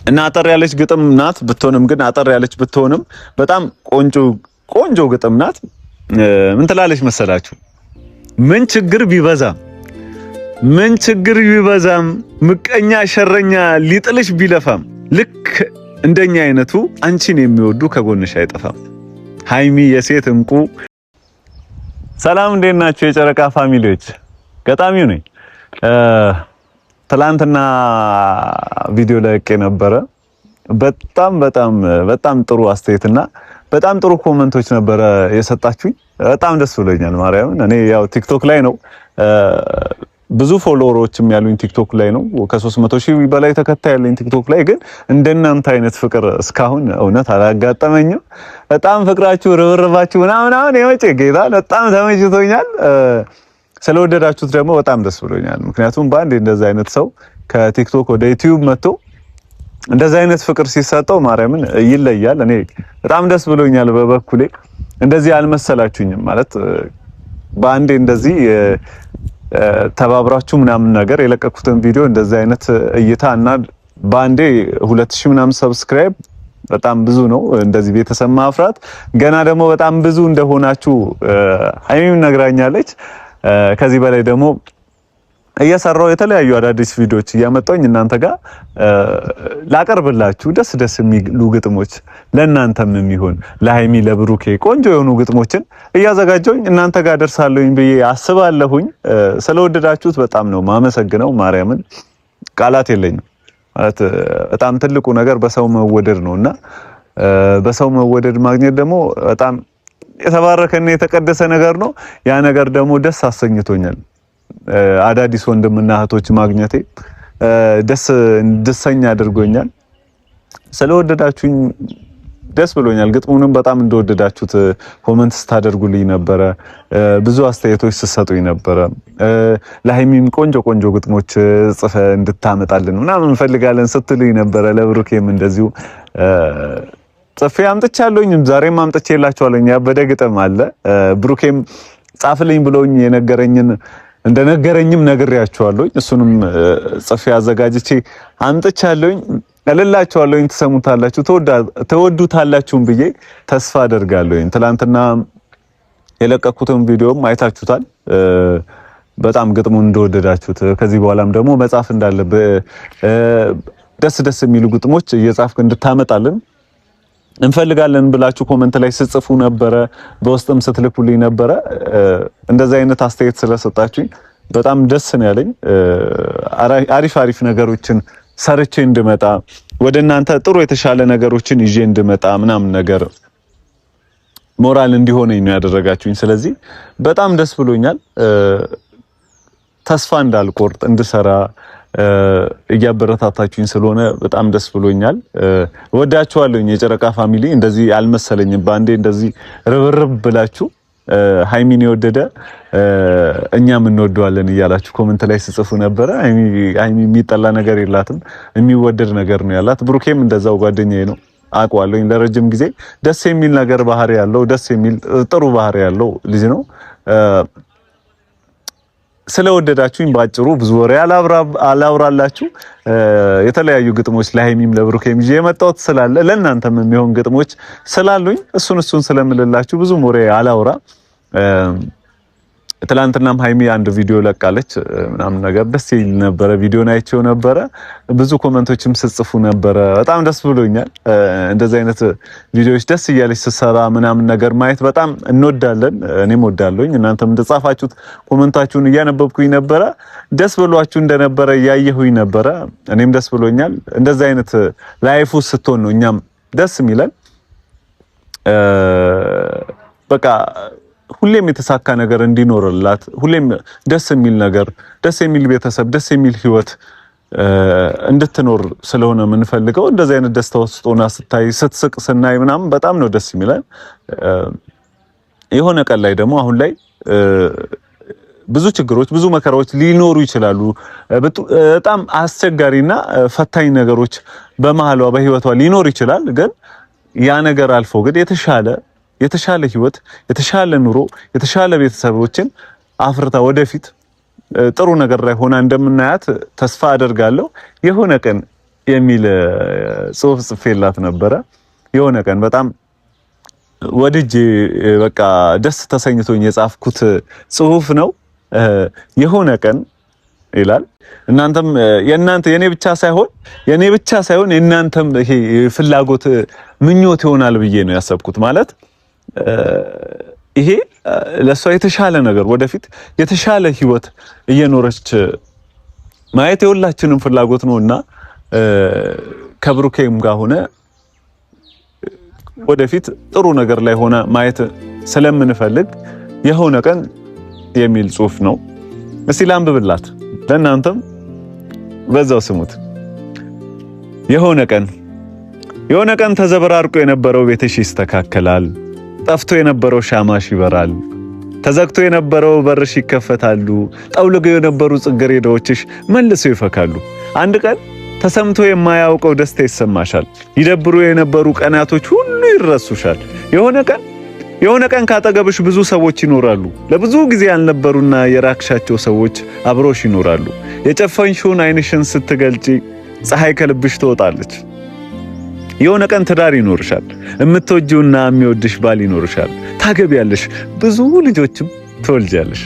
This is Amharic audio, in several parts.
እና አጠር ያለች ግጥም ናት ብትሆንም ግን አጠር ያለች ብትሆንም በጣም ቆንጆ ግጥም ናት። ምን ትላለች መሰላችሁ? ምን ችግር ቢበዛም ምቀኛ ሸረኛ ሊጥልሽ ቢለፋም ልክ እንደኛ አይነቱ አንቺን የሚወዱ ከጎንሽ አይጠፋም። ሃይሚ የሴት እንቁ። ሰላም እንዴት ናችሁ የጨረቃ ፋሚሊዎች? ገጣሚው ነኝ። ትላንትና ቪዲዮ ለቄ ነበረ። በጣም ጥሩ አስተያየትና በጣም ጥሩ ኮሜንቶች ነበረ የሰጣችሁኝ። በጣም ደስ ብሎኛል። ማርያምን እኔ ያው ቲክቶክ ላይ ነው ብዙ ፎሎወሮችም ያሉኝ ቲክቶክ ላይ ነው። ከ300,000 በላይ ተከታይ ያለኝ ቲክቶክ ላይ ግን እንደናንተ አይነት ፍቅር እስካሁን እውነት አላጋጠመኝም። በጣም ፍቅራችሁ ርብርባችሁ ምናምን የመጨ ጌታ በጣም ተመችቶኛል። ስለወደዳችሁት ደግሞ በጣም ደስ ብሎኛል። ምክንያቱም በአንድ እንደዛ አይነት ሰው ከቲክቶክ ወደ ዩቲዩብ መጥቶ እንደዛ አይነት ፍቅር ሲሰጠው ማርያምን ይለያል። እኔ በጣም ደስ ብሎኛል በበኩሌ። እንደዚህ አልመሰላችሁኝም ማለት በአንዴ እንደዚህ ተባብራችሁ ምናምን ነገር የለቀኩትን ቪዲዮ እንደዚህ አይነት እይታ እና በአንዴ 2000 ምናምን ሰብስክራይብ በጣም ብዙ ነው። እንደዚህ ቤተሰብ ማፍራት ገና ደግሞ በጣም ብዙ እንደሆናችሁ ሃይሚም ነግራኛለች። ከዚህ በላይ ደግሞ እየሰራው የተለያዩ አዳዲስ ቪዲዮዎች እያመጣሁኝ እናንተ ጋር ላቀርብላችሁ ደስ የሚሉ ግጥሞች ለእናንተም የሚሆን ለሃይሚ ለብሩኬ ቆንጆ የሆኑ ግጥሞችን እያዘጋጀሁኝ እናንተ ጋር ደርሳለሁኝ ብዬ አስባለሁኝ። ስለወደዳችሁት በጣም ነው ማመሰግነው። ማርያምን ቃላት የለኝም ማለት በጣም ትልቁ ነገር በሰው መወደድ ነውና በሰው መወደድ ማግኘት ደግሞ በጣም የተባረከና የተቀደሰ ነገር ነው። ያ ነገር ደግሞ ደስ አሰኝቶኛል። አዳዲስ ወንድምና እህቶች ማግኘቴ ደስተኛ አድርጎኛል። ስለወደዳችሁኝ ደስ ብሎኛል። ግጥሙንም በጣም እንደወደዳችሁት ኮሜንት ስታደርጉልኝ ነበረ። ብዙ አስተያየቶች ስትሰጡኝ ነበረ። ለሃይሚም ቆንጆ ግጥሞች ጽፈ እንድታመጣልን ምናምን እንፈልጋለን ስትሉኝ ነበረ። ለብሩኬም እንደዚሁ ጽፌ አምጥቻለሁኝ። ዛሬም አምጥቼላችኋለሁ። ያበደ ግጥም አለ። ብሩኬም ጻፍልኝ ብሎኝ እንደነገረኝም ነግሬያችኋለሁኝ። እሱንም ጽፌ አዘጋጅቼ አምጥቻለሁኝ። እልላችኋለሁኝ። ትሰሙታላችሁ፣ ተወዱታላችሁም ብዬ ተስፋ አደርጋለሁኝ። ትላንትና የለቀኩትን ቪዲዮም አይታችሁታል። በጣም ግጥሙን እንደወደዳችሁት ከዚህ በኋላም ደግሞ መጻፍ እንዳለበት ደስ የሚሉ ግጥሞች እየጻፍክ እንድታመጣልን እንፈልጋለን ብላችሁ ኮሜንት ላይ ስትጽፉ ነበረ፣ በውስጥም ስትልኩልኝ ነበረ። እንደዛ አይነት አስተያየት ስለሰጣችሁኝ በጣም ደስ ነው ያለኝ። አሪፍ ነገሮችን ሰርቼ እንድመጣ ወደ እናንተ ጥሩ የተሻለ ነገሮችን ይዤ እንድመጣ ምናምን ነገር ሞራል እንዲሆነኝ ነው ያደረጋችሁኝ። ስለዚህ በጣም ደስ ብሎኛል። ተስፋ እንዳልቆርጥ እንድሰራ እያበረታታችሁኝ ስለሆነ በጣም ደስ ብሎኛል። ወዳችኋለሁኝ የጨረቃ ፋሚሊ። እንደዚህ አልመሰለኝም በአንዴ እንደዚህ ርብርብ ብላችሁ ሃይሚን የወደደ እኛም እንወደዋለን እያላችሁ ኮሜንት ላይ ስጽፉ ነበረ። ሃይሚ የሚጠላ ነገር የላትም፣ የሚወደድ ነገር ነው ያላት። ብሩኬም እንደዛው ጓደኛዬ ነው አውቀዋለሁኝ ለረጅም ጊዜ። ደስ የሚል ነገር ባህሪ ያለው ደስ የሚል ጥሩ ባህሪ ያለው ልጅ ነው። ስለወደዳችሁኝ ባጭሩ ብዙ ወሬ አላውራላችሁ። የተለያዩ ግጥሞች ለሃይሚም ለብሩኬም ይዤ የመጣሁት ስላለ ለእናንተም የሚሆን ግጥሞች ስላሉኝ እሱን ስለምልላችሁ ብዙ ወሬ አላውራ። ትላንትናም ሃይሚ አንድ ቪዲዮ ለቃለች ምናምን ነገር ደስ ይል ነበረ። ቪዲዮን አይቼው ነበረ። ብዙ ኮሜንቶችም ስጽፉ ነበረ። በጣም ደስ ብሎኛል። እንደዚህ አይነት ቪዲዮዎች ደስ እያለች ስትሰራ ምናምን ነገር ማየት በጣም እንወዳለን። እኔም ወዳለሁኝ። እናንተም እንደጻፋችሁት ኮሜንታችሁን እያነበብኩኝ ነበረ። ደስ ብሏችሁ እንደነበረ እያየሁኝ ነበረ። እኔም ደስ ብሎኛል። እንደዚህ አይነት ላይፍ ውስጥ ስትሆን ነው እኛም ደስ የሚለን። በቃ ሁሌም የተሳካ ነገር እንዲኖርላት፣ ሁሌም ደስ የሚል ነገር፣ ደስ የሚል ቤተሰብ፣ ደስ የሚል ህይወት እንድትኖር ስለሆነ የምንፈልገው። እንደዚህ አይነት ደስታ ውስጥ ሆና ስታይ ስትስቅ ስናይ ምናምን በጣም ነው ደስ የሚለን። የሆነ ቀን ላይ ደግሞ አሁን ላይ ብዙ ችግሮች ብዙ መከራዎች ሊኖሩ ይችላሉ። በጣም አስቸጋሪና ፈታኝ ነገሮች በመሃሏ በህይወቷ ሊኖር ይችላል። ግን ያ ነገር አልፎ ግን የተሻለ ህይወት፣ የተሻለ ኑሮ፣ የተሻለ ቤተሰቦችን አፍርታ ወደፊት ጥሩ ነገር ላይ ሆና እንደምናያት ተስፋ አደርጋለሁ። የሆነ ቀን የሚል ጽሁፍ ጽፌላት ነበረ። የሆነ ቀን በጣም ወድጄ በቃ ደስ ተሰኝቶኝ የጻፍኩት ጽሁፍ ነው። የሆነ ቀን ይላል። እናንተም የኔ ብቻ ሳይሆን የእናንተም ይሄ ፍላጎት ምኞት ይሆናል ብዬ ነው ያሰብኩት። ማለት ይሄ ለሷ የተሻለ ነገር ወደፊት የተሻለ ህይወት እየኖረች ማየት የሁላችንም ፍላጎት ነውና ከብሩኬም ጋር ሆነ ወደፊት ጥሩ ነገር ላይ ሆነ ማየት ስለምንፈልግ የሆነ ቀን የሚል ጽሁፍ ነው። እስቲ ላንብብላት ለእናንተም በዛው ስሙት። የሆነ ቀን ተዘበራርቆ የነበረው ቤትሽ ይስተካከላል። ጠፍቶ የነበረው ሻማሽ ይበራል። ተዘግቶ የነበረው በርሽ ይከፈታሉ። ጠውልገው የነበሩ ጽጌረዳዎችሽ መልሰው ይፈካሉ። አንድ ቀን ተሰምቶ የማያውቀው ደስታ ይሰማሻል። ይደብሩ የነበሩ ቀናቶች ሁሉ ይረሱሻል። የሆነ ቀን ካጠገብሽ ብዙ ሰዎች ይኖራሉ። ለብዙ ጊዜ ያልነበሩና የራክሻቸው ሰዎች አብሮሽ ይኖራሉ። የጨፈንሽውን ዓይንሽን ስትገልጪ ፀሐይ ከልብሽ ትወጣለች። የሆነ ቀን ትዳር ይኖርሻል። የምትወጂውና የሚወድሽ ባል ይኖርሻል። ታገቢያለሽ፣ ብዙ ልጆችም ትወልጃለሽ።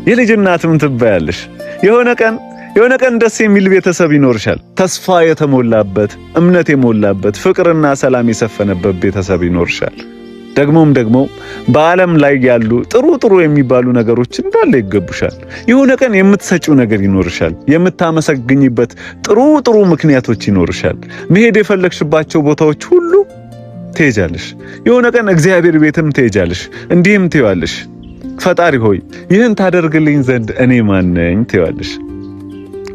የልጅ እናትም ትባያለሽ። የሆነ ቀን ደስ የሚል ቤተሰብ ይኖርሻል። ተስፋ የተሞላበት፣ እምነት የሞላበት፣ ፍቅርና ሰላም የሰፈነበት ቤተሰብ ይኖርሻል። ደግሞ በዓለም ላይ ያሉ ጥሩ የሚባሉ ነገሮች እንዳለ ይገቡሻል። የሆነ ቀን የምትሰጪው ነገር ይኖርሻል። የምታመሰግኝበት ጥሩ ምክንያቶች ይኖርሻል። መሄድ የፈለግሽባቸው ቦታዎች ሁሉ ትሄጃለሽ። የሆነ ቀን እግዚአብሔር ቤትም ትሄጃለሽ። እንዲህም ትይዋለሽ፣ ፈጣሪ ሆይ ይህን ታደርግልኝ ዘንድ እኔ ማን ነኝ ትይዋለሽ።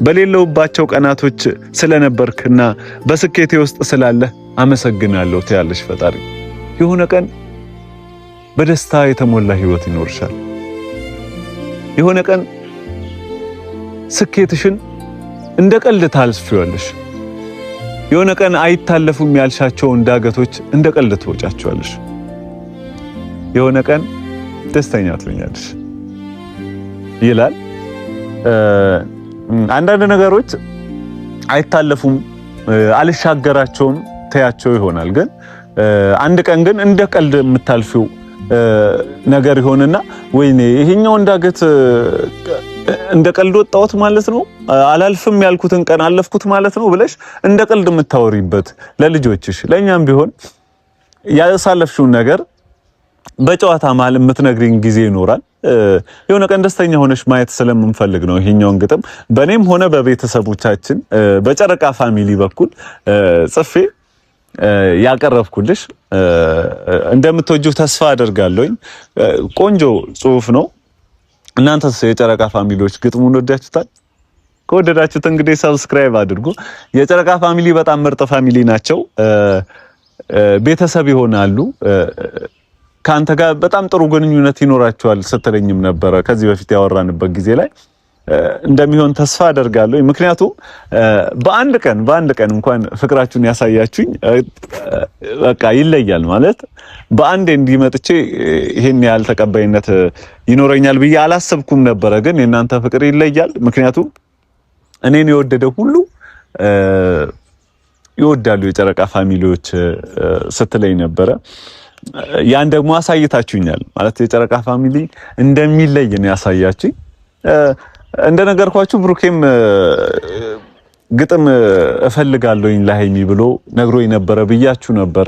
በሌለውባቸው ቀናቶች ስለነበርክና በስኬቴ ውስጥ ስላለህ አመሰግናለሁ ትያለሽ ፈጣሪ። የሆነ ቀን በደስታ የተሞላ ህይወት ይኖርሻል። የሆነ ቀን ስኬትሽን እንደ ቀልድ ታልፊዋለሽ። የሆነ ቀን አይታለፉም ያልሻቸውን ዳገቶች እንደ ቀልድ ትወጫቸዋለሽ። የሆነ ቀን ደስተኛ ትሆኛለሽ ይላል። አንዳንድ ነገሮች አይታለፉም፣ አልሻገራቸውም ተያቸው ይሆናል። ግን አንድ ቀን ግን እንደ ቀልድ የምታልፊው ነገር ይሆንና ወይኔ ይሄኛው እንዳገት እንደ ቀልድ ወጣሁት ማለት ነው፣ አላልፍም ያልኩትን ቀን አለፍኩት ማለት ነው ብለሽ እንደ ቀልድ የምታወሪበት ለልጆችሽ ለኛም ቢሆን ያሳለፍሽውን ነገር በጨዋታ መሀል የምትነግሪኝ ጊዜ ይኖራል። የሆነ ቀን ደስተኛ ሆነሽ ማየት ስለምንፈልግ ነው ይሄኛውን ግጥም በኔም ሆነ በቤተሰቦቻችን በጨረቃ ፋሚሊ በኩል ጽፌ ያቀረብኩልሽ። እንደምትወጂው ተስፋ አደርጋለሁኝ። ቆንጆ ጽሁፍ ነው። እናንተስ የጨረቃ ፋሚሊዎች ግጥሙን ወዳችሁታል? ከወደዳችሁት እንግዲህ ሰብስክራይብ አድርጉ። የጨረቃ ፋሚሊ በጣም ምርጥ ፋሚሊ ናቸው። ቤተሰብ ይሆናሉ። ካንተ ጋር በጣም ጥሩ ግንኙነት ይኖራቸዋል ስትለኝም ነበረ ከዚህ በፊት ያወራንበት ጊዜ ላይ እንደሚሆን ተስፋ አደርጋለሁ። ምክንያቱም በአንድ ቀን እንኳን ፍቅራችሁን ያሳያችሁኝ በቃ ይለያል ማለት በአንድ እንዲመጥቼ ይሄን ያህል ተቀባይነት ይኖረኛል ብዬ አላሰብኩም ነበረ። ግን የእናንተ ፍቅር ይለያል። ምክንያቱም እኔን የወደደ ሁሉ ይወዳሉ የጨረቃ ፋሚሊዎች ስትለኝ ነበረ። ያን ደግሞ አሳይታችሁኛል ማለት የጨረቃ ፋሚሊ እንደሚለይ ነው ያሳያችሁኝ። እንደነገርኳችሁ ብሩኬም ግጥም እፈልጋለሁኝ ለሃይሚ ብሎ ነግሮኝ ነበረ ብያችሁ ነበረ።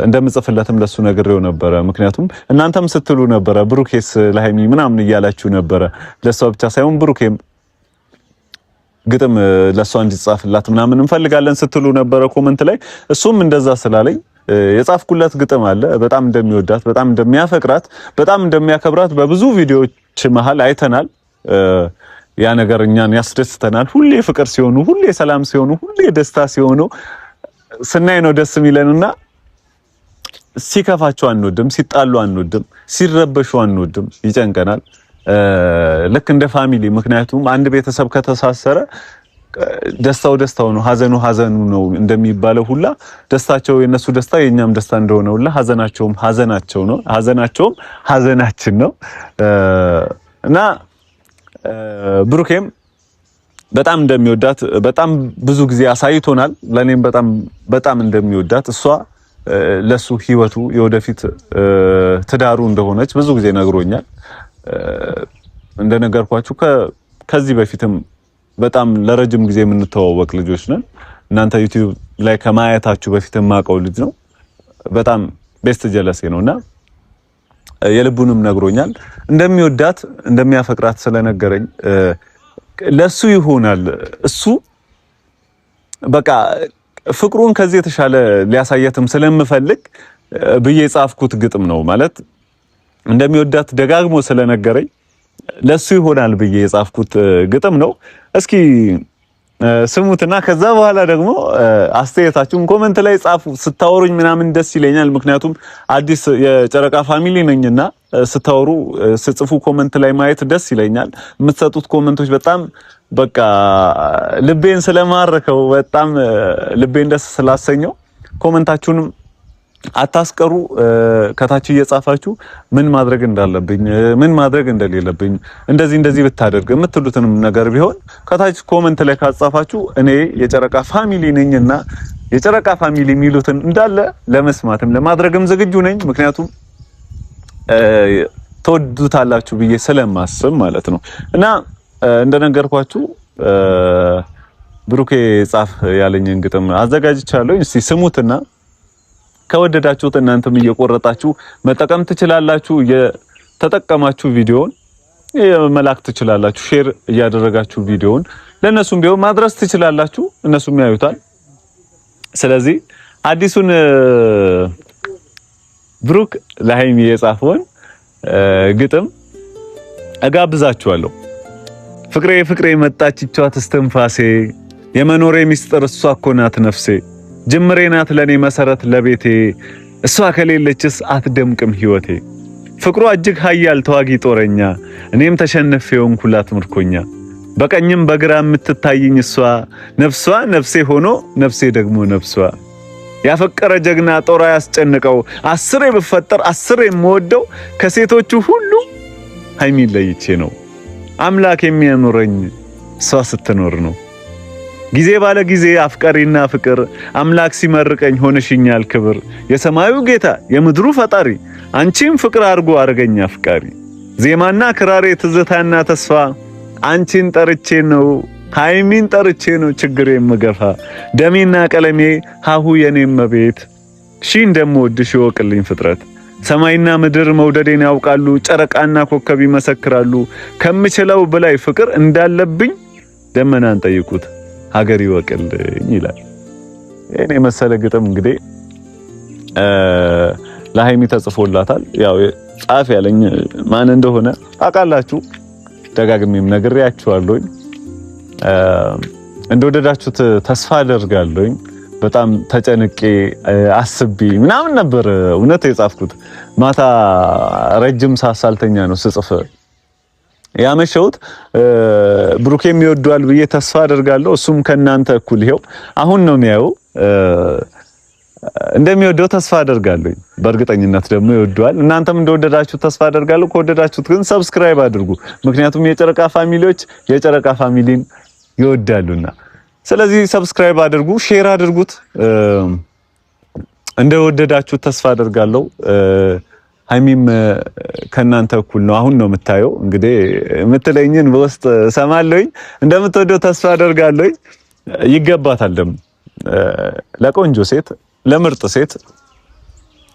እንደምጽፍለትም ለሱ ነግሬው ነበረ። ምክንያቱም እናንተም ስትሉ ነበረ ብሩኬስ ለሃይሚ ምናምን እያላችሁ ነበረ። ለሷ ብቻ ሳይሆን ብሩኬም ግጥም ለሷ እንዲጻፍላት ምናምን እንፈልጋለን ስትሉ ነበረ ኮመንት ላይ። እሱም እንደዛ ስላለኝ የጻፍኩለት ግጥም አለ። በጣም እንደሚወዳት፣ በጣም እንደሚያፈቅራት፣ በጣም እንደሚያከብራት በብዙ ቪዲዮዎች መሃል አይተናል። ያ ነገር እኛን ያስደስተናል። ሁሌ ፍቅር ሲሆኑ፣ ሁሌ ሰላም ሲሆኑ፣ ሁሌ ደስታ ሲሆኑ ስናይ ነው ደስ የሚለንና ሲከፋቸው አንወድም፣ ሲጣሉ አንወድም፣ ሲረበሹ አንወድም፣ ይጨንቀናል። ልክ እንደ ፋሚሊ። ምክንያቱም አንድ ቤተሰብ ከተሳሰረ ደስታው ደስታው ነው፣ ሀዘኑ ሀዘኑ ነው እንደሚባለው ሁላ ደስታቸው የነሱ ደስታ የኛም ደስታ እንደሆነ ሁላ ሀዘናቸውም ሀዘናቸው ነው፣ ሀዘናቸውም ሀዘናችን ነው እና ብሩኬም በጣም እንደሚወዳት በጣም ብዙ ጊዜ አሳይቶናል። ለኔም በጣም እንደሚወዳት እሷ ለሱ ህይወቱ የወደፊት ትዳሩ እንደሆነች ብዙ ጊዜ ነግሮኛል። እንደነገርኳችሁ ከዚህ በፊትም በጣም ለረጅም ጊዜ የምንተዋወቅ ልጆች ነን። እናንተ ዩቲዩብ ላይ ከማየታችሁ በፊት የማውቀው ልጅ ነው። በጣም ቤስት ጀለሴ ነውና የልቡንም ነግሮኛል። እንደሚወዳት እንደሚያፈቅራት ስለነገረኝ ለሱ ይሆናል እሱ በቃ ፍቅሩን ከዚህ የተሻለ ሊያሳየትም ስለምፈልግ ብዬ የጻፍኩት ግጥም ነው። ማለት እንደሚወዳት ደጋግሞ ስለነገረኝ ለሱ ይሆናል ብዬ የጻፍኩት ግጥም ነው። እስኪ ስሙትና ከዛ በኋላ ደግሞ አስተያየታችሁን ኮሜንት ላይ ጻፉ። ስታወሩኝ ምናምን ደስ ይለኛል። ምክንያቱም አዲስ የጨረቃ ፋሚሊ ነኝና ስታወሩ ስጽፉ ኮሜንት ላይ ማየት ደስ ይለኛል። የምትሰጡት ኮሜንቶች በጣም በቃ ልቤን ስለማረከው በጣም ልቤን ደስ ስላሰኘው ኮሜንታችሁንም አታስቀሩ። ከታች እየጻፋችሁ ምን ማድረግ እንዳለብኝ ምን ማድረግ እንደሌለብኝ እንደዚህ ብታደርግ የምትሉትንም ነገር ቢሆን ከታች ኮሜንት ላይ ካጻፋችሁ እኔ የጨረቃ ፋሚሊ ነኝና የጨረቃ ፋሚሊ የሚሉትን እንዳለ ለመስማትም ለማድረግም ዝግጁ ነኝ። ምክንያቱም ተወዱታላችሁ ብዬ ስለማስብ ማለት ነው። እና እንደነገርኳችሁ ብሩኬ ጻፍ ያለኝን ግጥም አዘጋጅቻለሁ። እስቲ ስሙትና ከወደዳችሁት እናንተም እየቆረጣችሁ መጠቀም ትችላላችሁ። የተጠቀማችሁ ቪዲዮውን መላክ ትችላላችሁ። ሼር እያደረጋችሁ ቪዲዮውን ለነሱም ቢሆን ማድረስ ትችላላችሁ። እነሱም ያዩታል። ስለዚህ አዲሱን ብሩክ ለሃይሚ የጻፈውን ግጥም እጋብዛችኋለሁ። ፍቅሬ መጣች ይቻት እስትንፋሴ የመኖሬ ሚስጥር እሷ እኮ ናት ነፍሴ ጅምሬ ናት ለኔ መሰረት ለቤቴ እሷ ከሌለችስ አትደምቅም ህይወቴ ፍቅሯ እጅግ ኃያል ተዋጊ ጦረኛ እኔም ተሸነፌ ሆንኩላት ምርኮኛ በቀኝም በግራ የምትታይኝ እሷ ነፍሷ ነፍሴ ሆኖ ነፍሴ ደግሞ ነፍሷ ያፈቀረ ጀግና ጦር ያስጨንቀው አስሬ ብፈጠር አስሬ የምወደው ከሴቶቹ ሁሉ ሃይሚን ለይቼ ነው አምላክ የሚያኖረኝ እሷ ስትኖር ነው ጊዜ ባለ ጊዜ አፍቃሪና ፍቅር አምላክ ሲመርቀኝ ሆነሽኛል ክብር የሰማዩ ጌታ የምድሩ ፈጣሪ አንቺም ፍቅር አርጎ አርገኛ አፍቃሪ ዜማና ክራሬ ትዝታና ተስፋ አንቺን ጠርቼ ነው ሃይሚን ጠርቼ ነው ችግሬ የምገፋ ደሜና ቀለሜ ሃሁ የኔም መቤት ሺ እንደምወድሽ ይወቅልኝ ፍጥረት ሰማይና ምድር መውደዴን ያውቃሉ ጨረቃና ኮከብ ይመሰክራሉ ከምችለው በላይ ፍቅር እንዳለብኝ ደመናን ጠይቁት ሀገር ይወቅልኝ ይላል። እኔ መሰለ ግጥም እንግዲህ ለሃይሚ ተጽፎላታል። ያው ጻፍ ያለኝ ማን እንደሆነ ታውቃላችሁ። ደጋግሜም ነግሬያችኋለሁኝ። እንደወደዳችሁት ተስፋ አደርጋለሁኝ። በጣም ተጨንቄ አስቤ ምናምን ነበር እውነት የጻፍኩት። ማታ ረጅም ሳሳልተኛ ነው ስጽፍ ያመሸሁት። ብሩኬም ይወደዋል ብዬ ተስፋ አደርጋለሁ። እሱም ከናንተ እኩል ይሄው አሁን ነው የሚያየው። እንደሚወደው ተስፋ አደርጋለሁ። በእርግጠኝነት ደግሞ ይወደዋል። እናንተም እንደወደዳችሁ ተስፋ አደርጋለሁ። ከወደዳችሁት ግን ሰብስክራይብ አድርጉ። ምክንያቱም የጨረቃ ፋሚሊዎች የጨረቃ ፋሚሊን ይወዳሉና፣ ስለዚህ ሰብስክራይብ አድርጉ፣ ሼር አድርጉት። እንደወደዳችሁ ተስፋ አደርጋለሁ። ሃይሚም ከናንተ እኩል ነው አሁን ነው የምታየው። እንግዲህ የምትለኝን በውስጥ ሰማለሁኝ። እንደምትወደው ተስፋ አደርጋለሁኝ። ይገባታል ደግሞ ለቆንጆ ሴት፣ ለምርጥ ሴት፣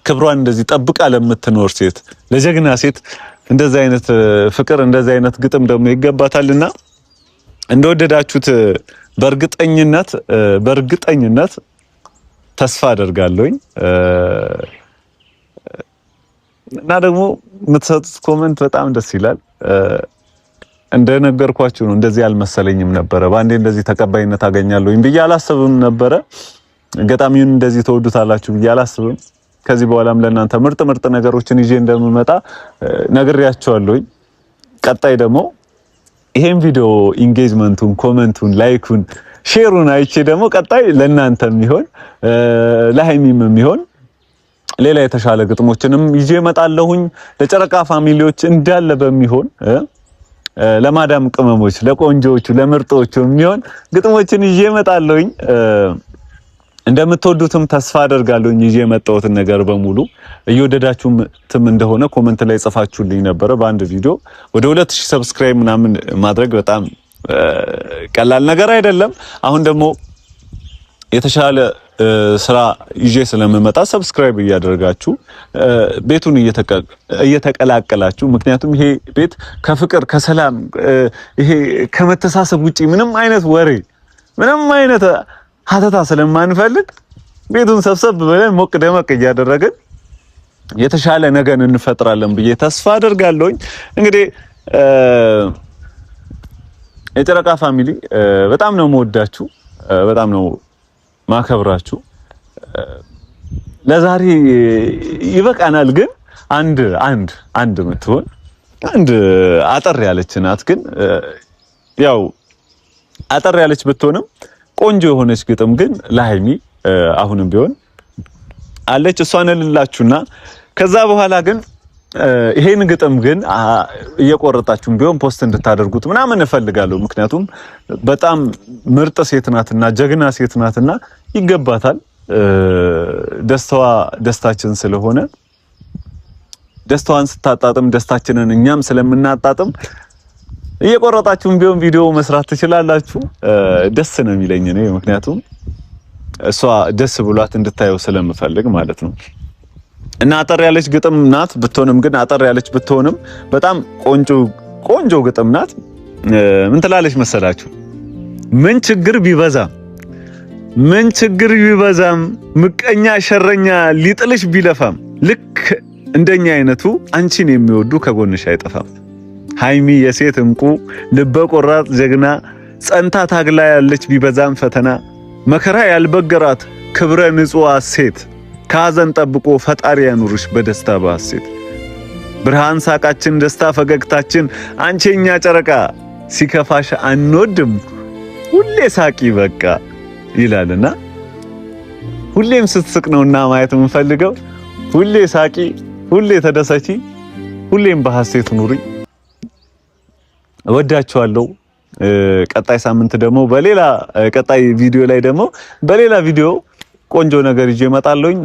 ክብሯን እንደዚህ ጠብቃ ለምትኖር ሴት፣ ለጀግና ሴት እንደዚህ አይነት ፍቅር እንደዚህ አይነት ግጥም ደግሞ ይገባታልና እንደወደዳችሁት በእርግጠኝነት ተስፋ አደርጋለሁኝ። እና ደግሞ የምትሰጡት ኮሜንት በጣም ደስ ይላል። እንደነገርኳችሁ ነው። እንደዚህ አልመሰለኝም ነበረ። ባንዴ እንደዚህ ተቀባይነት አገኛለሁኝ ብዬ አላስብም ነበረ። ገጣሚውን እንደዚህ ተወዱታላችሁ ብዬ አላስብም። ከዚህ በኋላም ለእናንተ ምርጥ ነገሮችን ይዤ እንደምመጣ ነግሬያችኋለሁኝ። ቀጣይ ደግሞ ይሄን ቪዲዮ ኢንጌጅመንቱን፣ ኮሜንቱን፣ ላይኩን፣ ሼሩን አይቼ ደግሞ ቀጣይ ለእናንተም ይሆን ለሃይሚም ይሆን ሌላ የተሻለ ግጥሞችንም ይዤ እመጣለሁኝ። ለጨረቃ ፋሚሊዎች እንዳለ በሚሆን ለማዳም ቅመሞች፣ ለቆንጆቹ፣ ለምርጦቹ የሚሆን ግጥሞችን ይዤ እመጣለሁኝ። እንደምትወዱትም ተስፋ አደርጋለሁኝ። ይዤ የመጣሁትን ነገር በሙሉ እየወደዳችሁትም እንደሆነ ኮሜንት ላይ ጽፋችሁልኝ ነበረ። በአንድ ቪዲዮ ወደ 2000 ሰብስክራይብ ምናምን ማድረግ በጣም ቀላል ነገር አይደለም። አሁን ደግሞ የተሻለ ስራ ይዤ ስለምመጣ ሰብስክራይብ እያደረጋችሁ ቤቱን እየተቀላቀላችሁ፣ ምክንያቱም ይሄ ቤት ከፍቅር ከሰላም ይሄ ከመተሳሰብ ውጪ ምንም አይነት ወሬ ምንም አይነት ሀተታ ስለማንፈልግ ቤቱን ሰብሰብ ብለን ሞቅ ደመቅ እያደረግን የተሻለ ነገር እንፈጥራለን ብዬ ተስፋ አደርጋለሁኝ። እንግዲህ የጨረቃ ፋሚሊ በጣም ነው የምወዳችሁ፣ በጣም ነው ማከብራችሁ። ለዛሬ ይበቃናል። ግን አንድ ምትሆን አንድ አጠር ያለች ናት። ግን ያው አጠር ያለች ብትሆንም ቆንጆ የሆነች ግጥም ግን ለሃይሚ አሁንም ቢሆን አለች። እሷን ልላችሁና ከዛ በኋላ ግን ይሄን ግጥም ግን እየቆረጣችሁም ቢሆን ፖስት እንድታደርጉት ምናምን እፈልጋለሁ። ምክንያቱም በጣም ምርጥ ሴት ናትና ጀግና ሴት ናትና ይገባታል። ደስታዋ ደስታችን ስለሆነ ደስታዋን ስታጣጥም ደስታችንን እኛም ስለምናጣጥም እየቆረጣችሁም ቢሆን ቪዲዮ መስራት ትችላላችሁ። ደስ ነው የሚለኝ እኔ፣ ምክንያቱም እሷ ደስ ብሏት እንድታየው ስለምፈልግ ማለት ነው። እና አጠር ያለች ግጥም ናት ብትሆንም ግን አጠር ያለች ብትሆንም በጣም ቆንጆ ግጥም ናት። ምን ትላለች መሰላችሁ? ምን ችግር ቢበዛም ምቀኛ ሸረኛ ሊጥልሽ ቢለፋም ልክ እንደኛ አይነቱ አንቺን የሚወዱ ከጎንሽ አይጠፋም። ሃይሚ የሴት እንቁ ልበ ቆራጥ ጀግና ጸንታ ታግላ ያለች ቢበዛም ፈተና መከራ ያልበገራት ክብረ ንጹህ ሴት ከሐዘን ጠብቆ ፈጣሪ ያኑርሽ በደስታ በሐሴት ብርሃን ሳቃችን ደስታ ፈገግታችን አንቺኛ ጨረቃ ሲከፋሽ አንወድም ሁሌ ሳቂ በቃ ይላልና ሁሌም ስትስቅ ነውና ማየት የምንፈልገው። ሁሌ ሳቂ፣ ሁሌ ተደሰቺ፣ ሁሌም በሐሴት ኑሪ። እወዳችኋለሁ። ቀጣይ ሳምንት ደግሞ ቀጣይ ቪዲዮ ላይ ደግሞ በሌላ ቪዲዮ ቆንጆ ነገር ይዤ እመጣለሁኝ።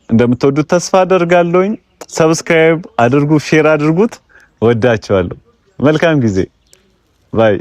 እንደምትወዱት ተስፋ አደርጋለሁኝ። ሰብስክራይብ አድርጉ፣ ሼር አድርጉት። እወዳችኋለሁ። መልካም ጊዜ ባይ